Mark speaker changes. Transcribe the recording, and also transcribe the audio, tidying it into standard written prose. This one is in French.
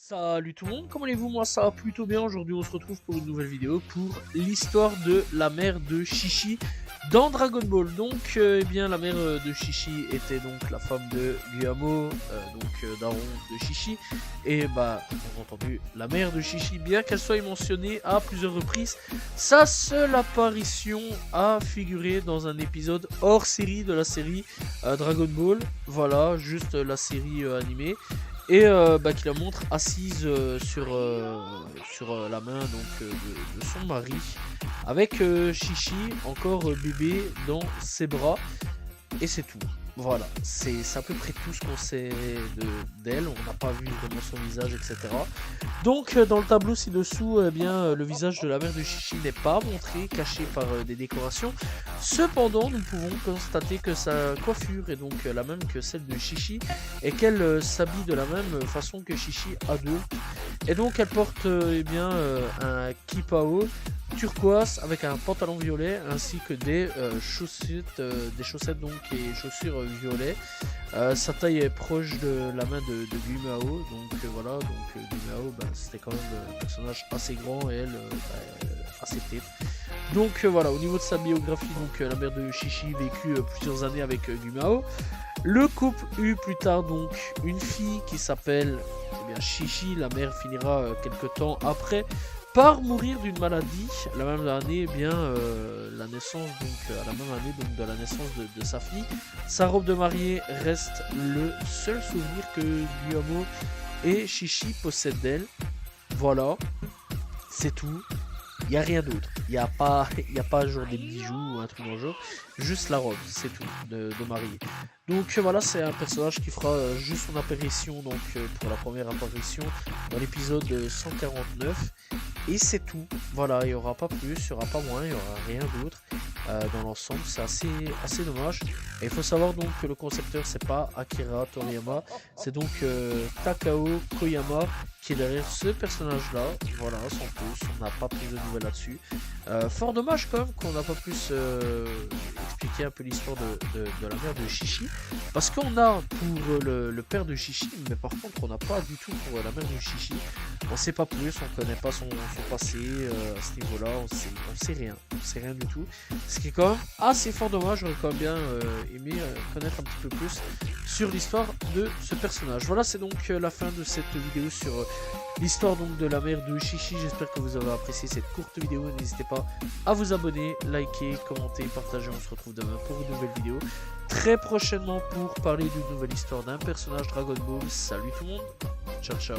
Speaker 1: Salut tout le monde, comment allez-vous? Moi ça va plutôt bien. Aujourd'hui on se retrouve pour une nouvelle vidéo pour l'histoire de la mère de Chi-Chi dans Dragon Ball. Donc eh bien la mère de Chi-Chi était donc la femme de Guillermo, daron de Chi-Chi. Et bah bien entendu la mère de Chi-Chi, bien qu'elle soit mentionnée à plusieurs reprises, sa seule apparition a figuré dans un épisode hors série de la série Dragon Ball. Voilà, juste la série animée. Et qui la montre assise sur la main de son mari, avec Chi-Chi encore bébé dans ses bras, et c'est tout. Voilà, c'est à peu près tout ce qu'on sait d'elle. On n'a pas vu vraiment son visage, etc. Donc dans le tableau ci-dessous, le visage de la mère de Chi-Chi n'est pas montré, caché par des décorations. Cependant, nous pouvons constater que sa coiffure est donc la même que celle de Chi-Chi, et qu'elle s'habille de la même façon que Chi-Chi adulte. Et donc elle porte un kipao turquoise avec un pantalon violet ainsi que des chaussettes donc et chaussures violet. Sa taille est proche de la main de Guimao, donc voilà, Guimao c'était quand même un personnage assez grand et elle assez petite. Donc voilà, au niveau de sa biographie, donc la mère de Chi-Chi vécut plusieurs années avec Guimao. Le couple eut plus tard donc une fille qui s'appelle Chi-Chi. La mère finira quelques temps après par mourir d'une maladie la même année, la naissance donc à la même année donc de la naissance de sa fille. Sa robe de mariée reste le seul souvenir que Guillermo et Chi-Chi possèdent d'elle. Voilà, c'est tout. Il n'y a rien d'autre. Il n'y a pas genre des bijoux ou un truc dans le genre. Juste la robe, c'est tout, de mariée. Donc voilà, c'est un personnage qui fera juste son apparition donc pour la première apparition dans l'épisode 149. Et c'est tout. Voilà, il n'y aura pas plus, il n'y aura pas moins, il n'y aura rien d'autre. Dans l'ensemble, c'est assez dommage. Et il faut savoir donc que le concepteur, c'est pas Akira Toriyama, c'est donc Takao Koyama qui est derrière ce personnage-là. Voilà, sans plus, on n'a pas plus de nouvelles là-dessus. Fort dommage quand même qu'on n'a pas plus expliqué un peu l'histoire de la mère de Chi-Chi, parce qu'on a pour le père de Chi-Chi, mais par contre on n'a pas du tout pour la mère de Chi-Chi. On sait pas plus, on connaît pas son passé à ce niveau-là, on sait rien du tout. Ce qui est quand même assez fort dommage. J'aurais quand même bien aimé connaître un petit peu plus sur l'histoire de ce personnage. Voilà, c'est donc la fin de cette vidéo sur l'histoire donc de la mère de Chi-Chi. J'espère que vous avez apprécié cette courte vidéo. N'hésitez pas à vous abonner, liker, commenter, partager. On se retrouve demain pour une nouvelle vidéo très prochainement pour parler d'une nouvelle histoire d'un personnage Dragon Ball. Salut tout le monde, ciao ciao.